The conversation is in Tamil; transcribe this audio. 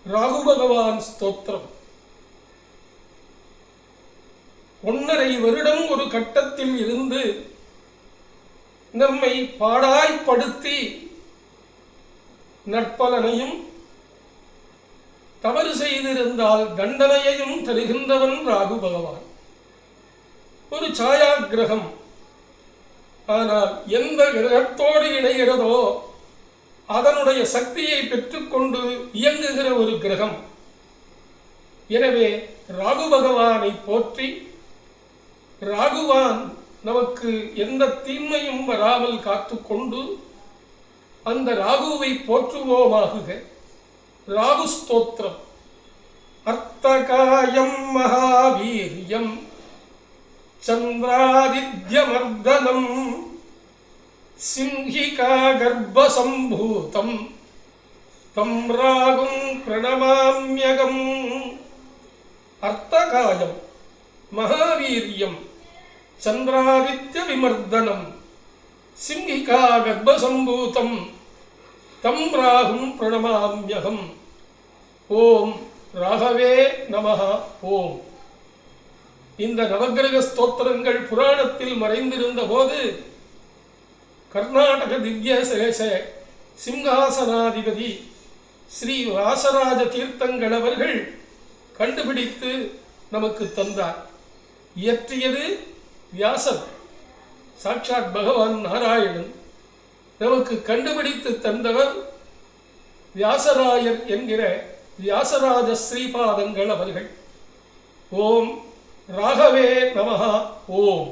ராகு பகவான் ஸ்தோத்திரம். 1.5 வருடம் ஒரு கட்டத்தில் இருந்து நம்மை பாடாய்ப்படுத்தி நற்பலனையும் தவறு செய்திருந்தால் தண்டனையையும் தருகின்றவன் ராகு பகவான். ஒரு சாயா கிரகம். ஆனால் எந்த கிரகத்தோடு இணைகிறதோ அதனுடைய சக்தியை பெற்றுக்கொண்டு இயங்குகிற ஒரு கிரகம். எனவே ராகு பகவானை போற்றி, ராகுவான் நமக்கு எந்த தீமையும் வராமல் காத்துக்கொண்டு அந்த ராகுவை போற்றுவோமாகுக. ராகு ஸ்தோத்திரம். அர்த்தகாயம் மகாவீரியம் சந்திராதித்யமர்தனம் சிம்ஹிகா கர்ப்பசம்பூதம் தம் ராகும் பிரணமாம்யகம். அர்த்தகாயம் மகாவீரியம் சந்திராதித்ய விமர்தனம் சிம்ஹிகா கர்ப்பசம்பூதம் தம் ராகும் பிரணமாம்யகம். ஓம் ராகவே நமஹ. ஓம். இந்த நவகிரக ஸ்தோத்திரங்கள் புராணத்தில் மறைந்திருந்த போது கர்நாடக திவ்ய சேஷ சிம்ஹாசனாதிபதி ஸ்ரீ வாசராஜ தீர்த்தங்கள் அவர்கள் கண்டுபிடித்து நமக்கு தந்தார். இயற்றியது வியாசர், சாட்சாத் பகவான் நாராயணன். நமக்கு கண்டுபிடித்து தந்தவர் வியாசராயர் என்கிற வியாசராஜ ஸ்ரீபாதங்கள் அவர்கள். ஓம் ராகவே நமஹ. ஓம்.